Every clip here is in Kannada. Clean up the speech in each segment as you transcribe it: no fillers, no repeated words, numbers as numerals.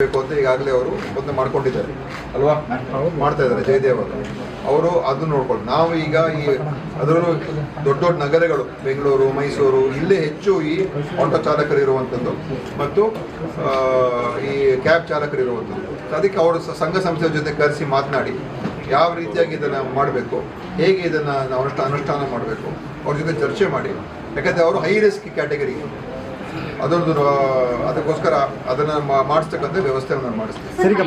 ಬೇಕು ಅಂತ ಈಗಾಗಲೇ ಅವರು ಒಪ್ಪಂದ ಮಾಡ್ಕೊಂಡಿದ್ದಾರೆ ಅಲ್ವಾ, ಮಾಡ್ತಾ ಇದ್ದಾರೆ ಜಯದೇವ್ ಅವರು ಅದನ್ನು ನೋಡ್ಕೊಂಡು ನಾವು ಈಗ ಈ ಅದರಲ್ಲೂ ದೊಡ್ಡ ದೊಡ್ಡ ನಗರಗಳು ಬೆಂಗಳೂರು ಮೈಸೂರು ಇಲ್ಲೇ ಹೆಚ್ಚು ಈ ಆಟೋ ಚಾಲಕರು ಇರುವಂಥದ್ದು ಮತ್ತು ಈ ಕ್ಯಾಬ್ ಚಾಲಕರು ಇರುವಂಥದ್ದು. ಅದಕ್ಕೆ ಅವರು ಸಂಘ ಸಂಸ್ಥೆಯ ಜೊತೆ ಕರೆಸಿ ಮಾತನಾಡಿ ಯಾವ ರೀತಿಯಾಗಿ ಇದನ್ನು ಮಾಡಬೇಕು, ಹೇಗೆ ಇದನ್ನು ನಾವು ಅನುಷ್ಠಾನ ಮಾಡಬೇಕು ಅವ್ರ ಜೊತೆ ಚರ್ಚೆ ಮಾಡಿ. ಯಾಕಂದರೆ ಅವರು ಹೈ ರಿಸ್ಕ್ ಕ್ಯಾಟಗರಿ, ಅದಕ್ಕೋಸ್ಕರ ಅದನ್ನು ಮಾಡಿಸ್ತಕ್ಕಂಥ ವ್ಯವಸ್ಥೆಯನ್ನು ಮಾಡಿಸ್ತೀವಿ.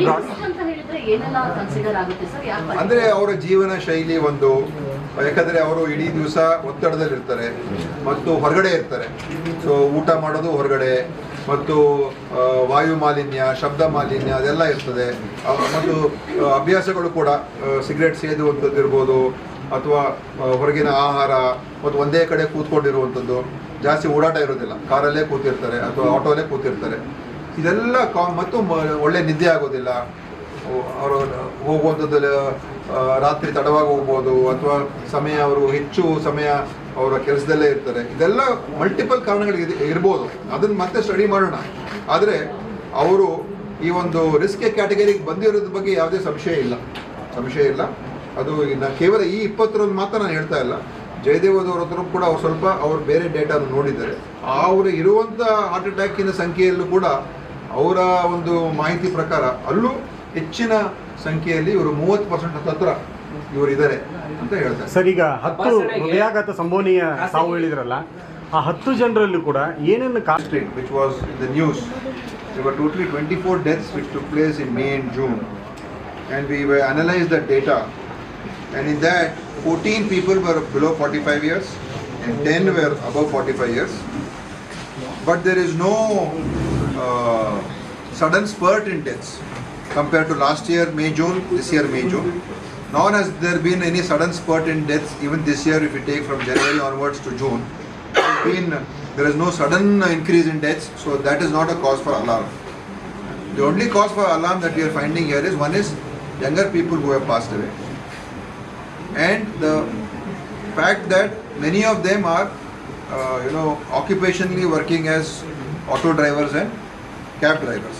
ಅಂದರೆ ಅವರ ಜೀವನ ಶೈಲಿ ಒಂದು, ಯಾಕಂದರೆ ಅವರು ಇಡೀ ದಿವಸ ಒತ್ತಡದಲ್ಲಿರ್ತಾರೆ ಮತ್ತು ಹೊರಗಡೆ ಇರ್ತಾರೆ. ಸೊ ಊಟ ಮಾಡೋದು ಹೊರಗಡೆ ಮತ್ತು ವಾಯು ಮಾಲಿನ್ಯ, ಶಬ್ದ ಮಾಲಿನ್ಯ ಅದೆಲ್ಲ ಇರ್ತದೆ. ಮತ್ತು ಅಭ್ಯಾಸಗಳು ಕೂಡ ಸಿಗರೇಟ್ ಸೇದುವಂಥದ್ದು ಇರ್ಬೋದು ಅಥವಾ ಹೊರಗಿನ ಆಹಾರ ಮತ್ತು ಒಂದೇ ಕಡೆ ಕೂತ್ಕೊಂಡಿರುವಂಥದ್ದು, ಜಾಸ್ತಿ ಓಡಾಟ ಇರೋದಿಲ್ಲ, ಕಾರಲ್ಲೇ ಕೂತಿರ್ತಾರೆ ಅಥವಾ ಆಟೋಲ್ಲೇ ಕೂತಿರ್ತಾರೆ. ಇದೆಲ್ಲ ಮತ್ತು ಒಳ್ಳೆ ನಿದ್ದೆ ಆಗೋದಿಲ್ಲ. ಅವರು ಹೋಗುವಂಥದ್ದು ರಾತ್ರಿ ತಡವಾಗಿ ಹೋಗ್ಬೋದು ಅಥವಾ ಅವರು ಹೆಚ್ಚು ಸಮಯ ಅವರ ಕೆಲಸದಲ್ಲೇ ಇರ್ತಾರೆ. ಇದೆಲ್ಲ ಮಲ್ಟಿಪಲ್ ಕಾರಣಗಳು ಇರ್ಬೋದು, ಅದನ್ನು ಮತ್ತೆ ಸ್ಟಡಿ ಮಾಡೋಣ. ಆದರೆ ಅವರು ಈ ಒಂದು ರಿಸ್ಕ್ ಕ್ಯಾಟಗರಿಗೆ ಬಂದಿರೋದ್ರ ಬಗ್ಗೆ ಯಾವುದೇ ಸಂಶಯ ಇಲ್ಲ. ಅದು ಕೇವಲ ಈ 20ರಲ್ಲಿ ಮಾತ್ರ ನಾನು ಹೇಳ್ತಾ ಇಲ್ಲ. ಜಯದೇವದವ್ರ ಹತ್ರ ಕೂಡ ಅವ್ರು ಬೇರೆ ಡೇಟಾನು ನೋಡಿದ್ದಾರೆ. ಅವರು ಇರುವಂಥ ಹಾರ್ಟ್ ಅಟ್ಯಾಕಿನ ಸಂಖ್ಯೆಯಲ್ಲೂ ಕೂಡ ಅವರ ಒಂದು ಮಾಹಿತಿ ಪ್ರಕಾರ ಅಲ್ಲೂ ಹೆಚ್ಚಿನ ಸಂಖ್ಯೆಯಲ್ಲಿ ಇವರು 30% ಹತ್ರ ಇವರು ಇದ್ದಾರೆ ಅಂತ ಹೇಳ್ತಾರೆ. ಸರ್, ಈಗ 10 ಹೃದಯಾಘಾತ ಸಂಭವನೀಯ ಸಾವು ಹೇಳಿದ್ರಲ್ಲ, ಆ 10 ಜನರಲ್ಲೂ ಕೂಡ ಏನೇನು which was in the news, there were totally 24 deaths which took place in May and June, and we analyzed the data, and in that 14 people were below 45 years and 10 were above 45 years. But there is no sudden spurt in deaths compared to last year May June, this year May June. Nor has there been any sudden spurt in deaths even this year. If you take from January onwards to June, there is no sudden increase in deaths, so that is not a cause for alarm. The only cause for alarm that we are finding here is one is younger people who have passed away, and the fact that many of them are occupationally working as auto drivers and cab drivers.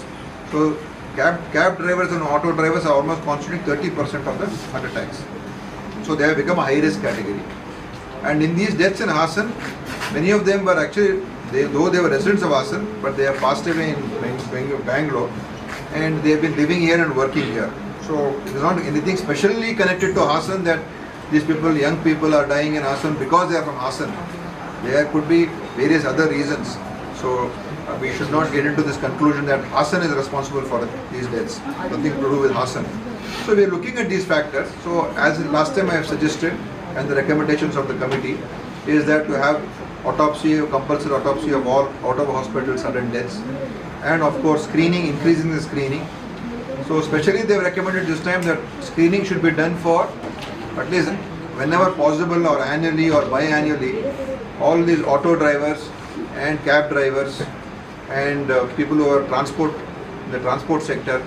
So cab drivers and auto drivers are almost constituting 30% of the heart attacks. So they have become a high risk category. And in these deaths in Hassan, many of them were actually, though they were residents of Hassan, but they have passed away in Bangalore, and they have been living here and working here. So it is not anything specially connected to Hassan that these people, young people, are dying in Hassan because they are from Hassan. There could be various other reasons. So we should not get into this conclusion that Hassan is responsible for these deaths. Nothing to do with Hassan. So we are looking at these factors. So as last time I have suggested, and the recommendations of the committee is that to have compulsory autopsy of all out of hospital sudden deaths, and of course screening, increasing the screening. So especially they have recommended this time that screening should be done for at least whenever possible or annually or biannually. All these auto drivers and cab drivers and people who are in the transport sector,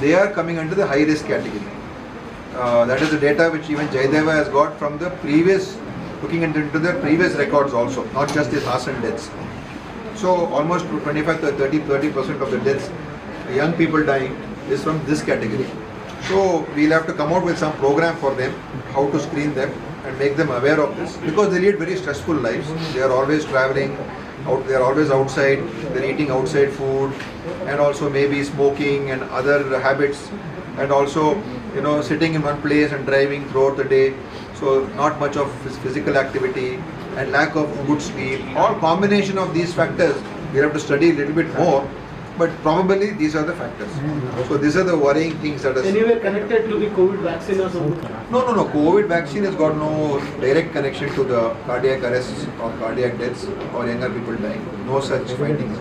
they are coming under the high risk category. That is the data which even Jayadeva has got from the previous, looking into the previous records also, not just these Hassan deaths. So almost 25-30% of the deaths, young people dying, is from this category. So we'll have to come out with some program for them, how to screen them and make them aware of this, because they lead very stressful lives. They are always traveling out, they are always outside, they are eating outside food, and also maybe smoking and other habits, and also sitting in one place and driving throughout the day. So not much of physical activity and lack of good sleep. All combination of these factors we have to study a little bit more. But probably these are the factors. So these are the worrying things that are... Anywhere connected to the COVID vaccine or something? No. COVID vaccine has got no direct connection to the cardiac arrests or cardiac deaths or younger people dying. No such findings.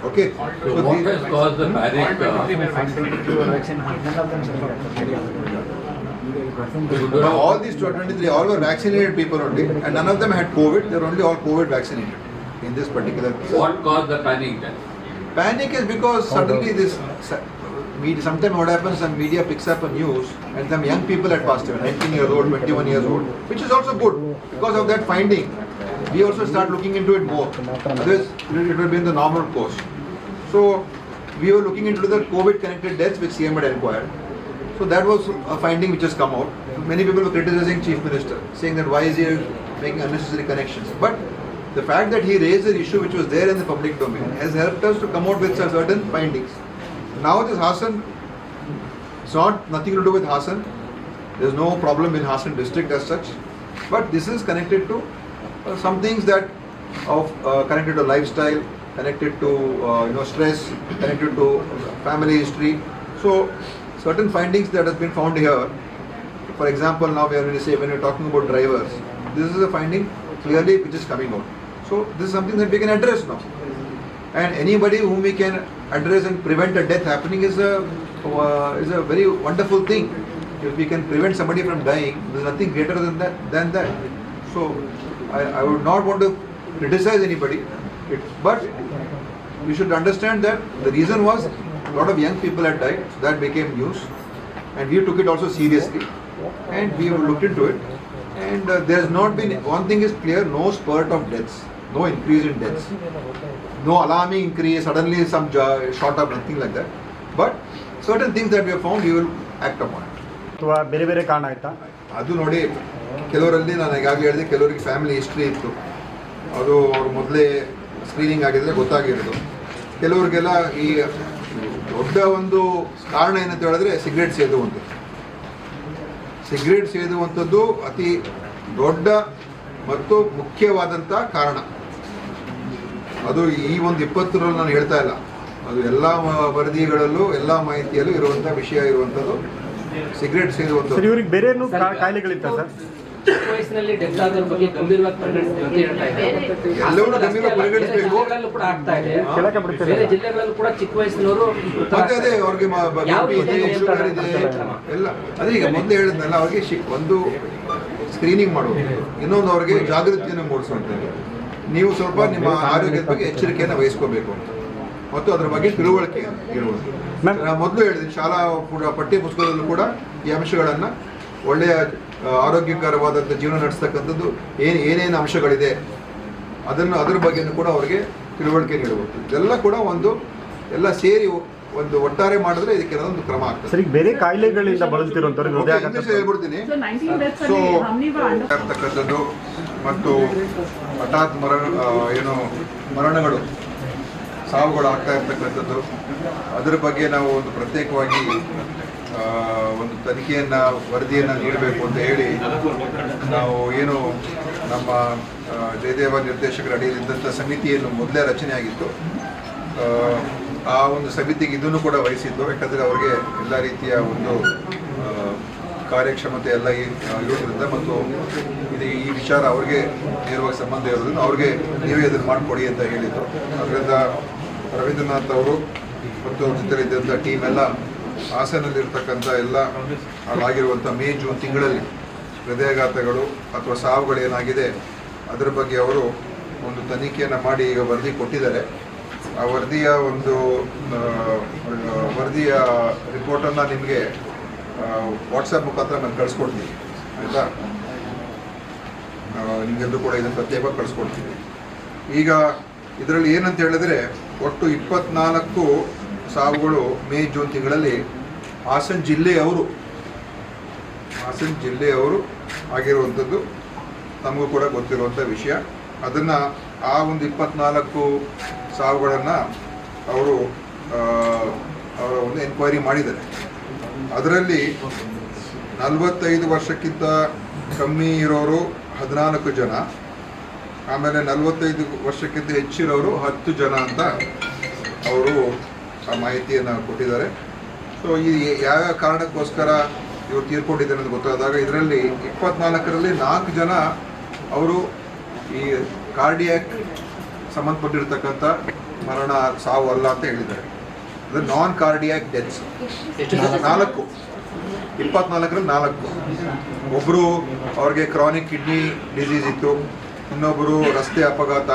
Okay? So what has caused the panic? All these 23, all were vaccinated people only, and none of them had COVID. They are only all COVID vaccinated in this particular case. What caused the panic then? Panic is because suddenly sometimes what happens, some media picks up a news and some young people had passed away, 19 years old, 21 years old, which is also good. Because of that finding, we also start looking into it more. Otherwise, it will be in the normal course. So we were looking into the COVID-connected deaths which CM had inquired. So that was a finding which has come out. Many people were criticizing Chief Minister, saying that why is he making unnecessary connections? But the fact that he raised an issue which was there in the public domain has helped us to come out with certain findings. Now this Hassan, it's not nothing to do with Hassan. There's no problem in Hassan district as such. But this is connected to some things that connected to lifestyle, connected to stress, connected to family history. So certain findings that has been found here. For example, now we are going to say when we're talking about drivers, this is a finding clearly which is coming out. So this is something that we can address now. And anybody whom we can address and prevent a death happening is a very wonderful thing. If we can prevent somebody from dying, there's nothing greater than that. So I would not want to criticize anybody, but we should understand that the reason was a lot of young people had died, so that became news, and we took it also seriously, and we have looked into it. And there has not been, one thing is clear, no spurt of deaths, no increase in deaths, no alarming increase, suddenly some shot up, nothing like that. But certain things that we have found, we will act upon it. ಅಥವಾ ಬೇರೆ ಬೇರೆ ಕಾರಣ ಆಯ್ತಾ? ಅದು ನೋಡಿ, ಕೆಲವರಲ್ಲಿ ನಾನು ಈಗಾಗಲೇ ಹೇಳಿದೆ, ಕೆಲವರಿಗೆ ಫ್ಯಾಮಿಲಿ ಹಿಸ್ಟ್ರಿ ಇತ್ತು, ಅದು ಅವ್ರು ಮೊದಲೇ ಸ್ಕ್ರೀನಿಂಗ್ ಆಗಿದ್ರೆ ಗೊತ್ತಾಗಿರೋದು. ಕೆಲವ್ರಿಗೆಲ್ಲ ಈ ದೊಡ್ಡ ಒಂದು ಕಾರಣ ಏನಂತ ಹೇಳಿದ್ರೆ ಸಿಗರೇಟ್ ಸೇದುವಂಥದ್ದು ಅತಿ ದೊಡ್ಡ ಮತ್ತು ಮುಖ್ಯವಾದಂಥ ಕಾರಣ. ಅದು ಈ ಒಂದು 20ರಲ್ಲಿ ನಾನು ಹೇಳ್ತಾ ಇಲ್ಲ, ಅದು ಎಲ್ಲ ವರದಿಗಳಲ್ಲೂ ಎಲ್ಲ ಮಾಹಿತಿಯಲ್ಲೂ ಇರುವಂಥ ವಿಷಯ ಇರುವಂಥದ್ದು ಸಿಗರೇಟ್ ಸೇದುವಂಥದ್ದು. ಇವ್ರಿಗೆ ಬೇರೆ ಕಾಯಿಲೆಗಳಿತ್ತ ಸರ್? ಚಿಕ್ಕ ವಯಸ್ಸಿನಲ್ಲಿ ಡೆತ್ ಆಗೋದ್ರ ಬಗ್ಗೆ ಗಂಭೀರವಾಗಿ ಪರಿಗಣಿಸ್ತೀವಿ ಅಂತ ಹೇಳ್ತಾ ಇದ್ದಾರೆ. ಎಲ್ಲವೂ ಗಂಭೀರವಾಗಿ ಪರಿಗಣಿಸಬೇಕು. ಕೂಡ ಆಗ್ತಾ ಇದೆ, ಬೇರೆ ಜಿಲ್ಲೆಗಳಲ್ಲೂ ಕೂಡ ಚಿಕ್ಕ ವಯಸ್ಸಿನವರು ಮತ್ತೆ ಅದೇ ಅವ್ರಿಗೆ BP ಇದೆ, ಶುಗರ್ ಇದೆ ಎಲ್ಲ. ಅದೇ ಈಗ ಮೊದಲು ಹೇಳಿದ್ನಲ್ಲ, ಅವ್ರಿಗೆ ಒಂದು ಸ್ಕ್ರೀನಿಂಗ್ ಮಾಡುವುದು, ಇನ್ನೊಂದು ಅವ್ರಿಗೆ ಜಾಗೃತಿಯನ್ನು ಮೂಡಿಸುವಂಥದ್ದು. ನೀವು ಸ್ವಲ್ಪ ನಿಮ್ಮ ಆರೋಗ್ಯದ ಬಗ್ಗೆ ಎಚ್ಚರಿಕೆಯನ್ನು ವಹಿಸ್ಕೋಬೇಕು ಅಂತ, ಮತ್ತು ಅದರ ಬಗ್ಗೆ ತಿಳುವಳಿಕೆ ಇರುವುದು. ಮೊದಲು ಹೇಳಿದ್ದೀನಿ, ಶಾಲಾ ಪಠ್ಯ ಪುಸ್ತಕದಲ್ಲೂ ಕೂಡ ಈ ಅಂಶಗಳನ್ನು ಒಳ್ಳೆಯ ಆರೋಗ್ಯಕರವಾದಂಥ ಜೀವನ ನಡೆಸ್ತಕ್ಕಂಥದ್ದು ಏನೇನು ಅಂಶಗಳಿದೆ ಅದರ ಬಗ್ಗೆಯೂ ಕೂಡ ಅವರಿಗೆ ತಿಳುವಳಿಕೆ ನೀಡಬಹುದು. ಇದೆಲ್ಲ ಕೂಡ ಎಲ್ಲ ಸೇರಿ ಒಂದು ಒಟ್ಟಾರೆ ಮಾಡಿದ್ರೆ ಇದಕ್ಕೆ ಒಂದು ಕ್ರಮ ಆಗ್ತದೆ. ಸರಿ, ಬೇರೆ ಕಾಯಿಲೆಗಳಿಂದ ಬಳಲ್ತಿರುವಂಥವ್ರು ಹೇಳ್ಬಿಡ್ತೀನಿ. ಸೊ ಇರ್ತಕ್ಕಂಥದ್ದು ಮತ್ತು ಹಠಾತ್ ಮರಣಗಳು, ಸಾವುಗಳು ಆಗ್ತಾ ಇರ್ತಕ್ಕಂಥದ್ದು, ಅದರ ಬಗ್ಗೆ ನಾವು ಒಂದು ಪ್ರತ್ಯೇಕವಾಗಿ ಒಂದು ತನಿಖೆಯನ್ನು, ವರದಿಯನ್ನು ನೀಡಬೇಕು ಅಂತ ಹೇಳಿ ನಾವು ಏನು ನಮ್ಮ ಜಯದೇವ ನಿರ್ದೇಶಕರ ಅಡಿಯಲ್ಲಿದ್ದಂಥ ಸಮಿತಿಯನ್ನು ಮೊದಲೇ ರಚನೆ ಆಗಿತ್ತು. ಆ ಒಂದು ಸಮಿತಿಗೆ ಇದನ್ನು ಕೂಡ ವಹಿಸಿದ್ದು, ಯಾಕಂದರೆ ಅವ್ರಿಗೆ ಎಲ್ಲ ರೀತಿಯ ಒಂದು ಕಾರ್ಯಕ್ಷಮತೆ ಎಲ್ಲ ಇರೋದ್ರಿಂದ, ಮತ್ತು ಈ ವಿಚಾರ ಅವ್ರಿಗೆ ನೇರವಾಗಿ ಸಂಬಂಧ ಇರೋದ್ರಿಂದ ಅವ್ರಿಗೆ ನೀವೇ ಅದನ್ನು ಮಾಡಿಕೊಡಿ ಅಂತ ಹೇಳಿದ್ದು. ಅದರಿಂದ ರವೀಂದ್ರನಾಥ್ ಅವರು ಮತ್ತು ಅವ್ರ ಜೊತೆಲಿದ್ದಂಥ ಟೀಮ್ ಎಲ್ಲ ಹಾಸನಲ್ಲಿರ್ತಕ್ಕಂಥ ಎಲ್ಲ ಆಗಿರುವಂಥ ಮೇ ಜೂನ್ ತಿಂಗಳಲ್ಲಿ ಹೃದಯಾಘಾತಗಳು ಅಥವಾ ಸಾವುಗಳೇನಾಗಿದೆ ಅದರ ಬಗ್ಗೆ ಅವರು ಒಂದು ತನಿಖೆಯನ್ನು ಮಾಡಿ ಈಗ ವರದಿ ಕೊಟ್ಟಿದ್ದಾರೆ. ಆ ವರದಿಯ ರಿಪೋರ್ಟನ್ನು ನಿಮಗೆ ವಾಟ್ಸಪ್ ಮುಖಾಂತರ ನಾನು ಕಳಿಸ್ಕೊಡ್ತೀನಿ, ಆಯಿತಾ? ನಿಮಗೆಲ್ಲರೂ ಕೂಡ ಇದನ್ನು ಪ್ರತ್ಯೇಕವಾಗಿ ಕಳಿಸ್ಕೊಡ್ತೀನಿ. ಈಗ ಇದರಲ್ಲಿ ಏನಂತ ಹೇಳಿದ್ರೆ, ಒಟ್ಟು 24 ಸಾವುಗಳು ಮೇ ಜೂನ್ ತಿಂಗಳಲ್ಲಿ ಹಾಸನ ಜಿಲ್ಲೆಯವರು ಆಗಿರುವಂಥದ್ದು ನಮಗೂ ಕೂಡ ಗೊತ್ತಿರುವಂಥ ವಿಷಯ. ಅದನ್ನು ಆ ಒಂದು 24 ಸಾವುಗಳನ್ನು ಅವರು ಅವರ ಒಂದು ಎನ್ಕ್ವೈರಿ ಮಾಡಿದ್ದಾರೆ. ಅದರಲ್ಲಿ 45 ವರ್ಷಕ್ಕಿಂತ ಕಮ್ಮಿ ಇರೋರು 14 ಜನ, ಆಮೇಲೆ 45 ವರ್ಷಕ್ಕಿಂತ ಹೆಚ್ಚಿರೋರು 10 ಜನ ಅಂತ ಅವರು ಆ ಮಾಹಿತಿಯನ್ನು ಕೊಟ್ಟಿದ್ದಾರೆ. ಸೊ ಈ ಯಾವ ಕಾರಣಕ್ಕೋಸ್ಕರ ಇವರು ತೀರ್ಕೊಂಡಿದ್ದಾರೆ ಅಂತ ಗೊತ್ತಾದಾಗ ಇದರಲ್ಲಿ 24ರಲ್ಲಿ 4 ಜನ ಅವರು ಈ ಕಾರ್ಡಿಯಾಕ್ ಸಂಬಂಧಪಟ್ಟಿರ್ತಕ್ಕಂಥ ಸಾವು ಅಲ್ಲ ಅಂತ ಹೇಳಿದ್ದಾರೆ. ಅದು ನಾನ್ ಕಾರ್ಡಿಯಾಕ್ ಡೆತ್ಸ್. 4 24ರಲ್ಲಿ 4. ಒಬ್ಬರು ಅವ್ರಿಗೆ ಕ್ರಾನಿಕ್ ಕಿಡ್ನಿ ಡಿಸೀಸ್ ಇತ್ತು, ಇನ್ನೊಬ್ಬರು ರಸ್ತೆ ಅಪಘಾತ,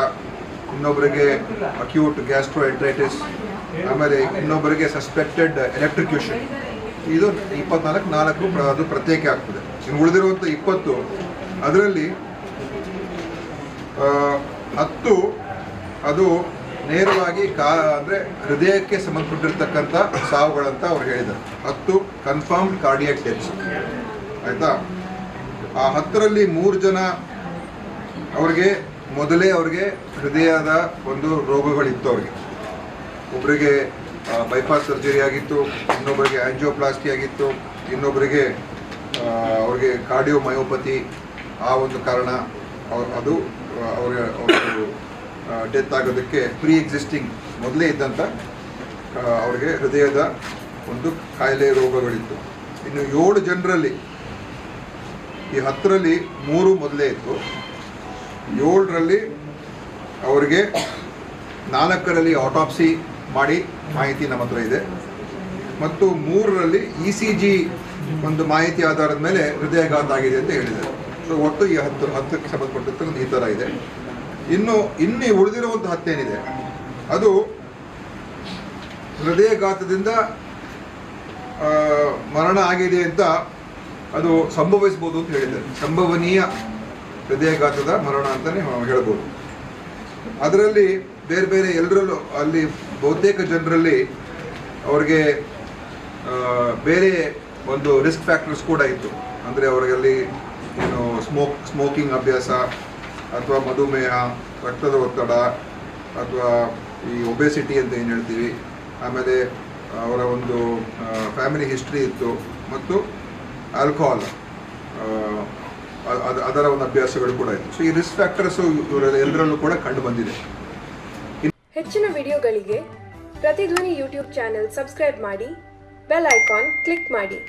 ಇನ್ನೊಬ್ಬರಿಗೆ ಅಕ್ಯೂಟ್ ಗ್ಯಾಸ್ಟ್ರೋಎಂಟ್ರೈಟಿಸ್, ಆಮೇಲೆ ಇನ್ನೊಬ್ಬರಿಗೆ ಸಸ್ಪೆಕ್ಟೆಡ್ ಎಲೆಕ್ಟ್ರಿಕ್ಯೂಷನ್. ಇದು 24 ಅದು ಪ್ರತ್ಯೇಕ ಆಗ್ತದೆ. ಇನ್ನು ಉಳಿದಿರುವಂಥ 20 ಅದರಲ್ಲಿ 10 ಅದು ನೇರವಾಗಿ ಅಂದರೆ ಹೃದಯಕ್ಕೆ ಸಂಬಂಧಪಟ್ಟಿರ್ತಕ್ಕಂಥ ಸಾವುಗಳಂತ ಅವ್ರು ಹೇಳಿದ್ದಾರೆ. 10 ಕನ್ಫರ್ಮ್ಡ್ ಕಾರ್ಡಿಯಾಕ್ ಡೆತ್ಸ್. ಆಯಿತಾ? ಆ 10ರಲ್ಲಿ 3 ಜನ ಅವ್ರಿಗೆ ಹೃದಯದ ಒಂದು ರೋಗಗಳಿತ್ತು. ಅವ್ರಿಗೆ ಒಬ್ಬರಿಗೆ ಬೈಪಾಸ್ ಸರ್ಜರಿ ಆಗಿತ್ತು, ಇನ್ನೊಬ್ಬರಿಗೆ ಆಂಜಿಯೋಪ್ಲಾಸ್ಟಿ ಆಗಿತ್ತು, ಇನ್ನೊಬ್ಬರಿಗೆ ಅವ್ರಿಗೆ ಕಾರ್ಡಿಯೋಮಯೋಪತಿ ಆ ಒಂದು ಕಾರಣ ಅದು ಅವರು ಡೆತ್ ಆಗೋದಕ್ಕೆ ಪ್ರೀ ಎಕ್ಸಿಸ್ಟಿಂಗ್ ಮೊದಲೇ ಇದ್ದಂಥ ಅವ್ರಿಗೆ ಹೃದಯದ ಒಂದು ಕಾಯಿಲೆ ರೋಗಗಳಿತ್ತು. ಇನ್ನು 7 ಜನರಲ್ಲಿ ಈ 10ರಲ್ಲಿ 3 ಮೊದಲೇ ಇತ್ತು, 7ರಲ್ಲಿ ಅವರಿಗೆ 4ರಲ್ಲಿ ಆಟೋಪ್ಸಿ ಮಾಡಿ ಮಾಹಿತಿ ನಮ್ಮ ಹತ್ರ ಇದೆ, ಮತ್ತು 3ರಲ್ಲಿ ECG ಒಂದು ಮಾಹಿತಿ ಆಧಾರದ ಮೇಲೆ ಹೃದಯಾಘಾತ ಆಗಿದೆ ಅಂತ ಹೇಳಿದ್ದಾರೆ. ಸೊ ಒಟ್ಟು ಈ 10ಕ್ಕೆ ಸಂಬಂಧಪಟ್ಟಂತೆ ಈ ಥರ ಇದೆ. ಇನ್ನು ಉಳಿದಿರುವಂಥ 10 ಏನಿದೆ ಅದು ಹೃದಯಾಘಾತದಿಂದ ಮರಣ ಆಗಿದೆ ಅಂತ ಅದು ಸಂಭವಿಸ್ಬೋದು ಅಂತ ಹೇಳಿದ್ದಾರೆ. ಸಂಭವನೀಯ ಹೃದಯಾಘಾತದ ಮರಣ ಅಂತಲೇ ಹೇಳ್ಬೋದು. ಅದರಲ್ಲಿ ಬೇರೆ ಎಲ್ಲರಲ್ಲೂ ಅಲ್ಲಿ ಬಹುತೇಕ ಜನರಲ್ಲಿ ಅವ್ರಿಗೆ ಬೇರೆ ಒಂದು ರಿಸ್ಕ್ ಫ್ಯಾಕ್ಟರ್ಸ್ ಕೂಡ ಇತ್ತು. ಅಂದರೆ ಅವರಲ್ಲಿ ಏನು ಸ್ಮೋಕಿಂಗ್ ಅಭ್ಯಾಸ ಅಥವಾ ಮಧುಮೇಹ, ರಕ್ತದ ಒತ್ತಡ ಅಥವಾ ಈ ಒಬೆಸಿಟಿ ಅಂತ ಏನು ಹೇಳ್ತೀವಿ, ಆಮೇಲೆ ಅವರ ಒಂದು ಫ್ಯಾಮಿಲಿ ಹಿಸ್ಟ್ರಿ ಇತ್ತು, ಮತ್ತು ಆಲ್ಕೋಹಾಲ್ ಅದರ ಒಂದು ಅಭ್ಯಾಸಗಳು ಕೂಡ ಇತ್ತು. ಸೊ ಈ ರಿಸ್ಕ್ ಫ್ಯಾಕ್ಟರ್ಸು ಎಲ್ಲರಲ್ಲೂ ಕೂಡ ಕಂಡು ಬಂದಿದೆ. ಹೆಚ್ಚಿನ ವಿಡಿಯೋಗಳಿಗೆ ಪ್ರತಿಧ್ವನಿ ಯೂಟ್ಯೂಬ್ ಚಾನೆಲ್ ಸಬ್ಸ್ಕ್ರೈಬ್ ಮಾಡಿ, ಬೆಲ್ ಐಕಾನ್ ಕ್ಲಿಕ್ ಮಾಡಿ.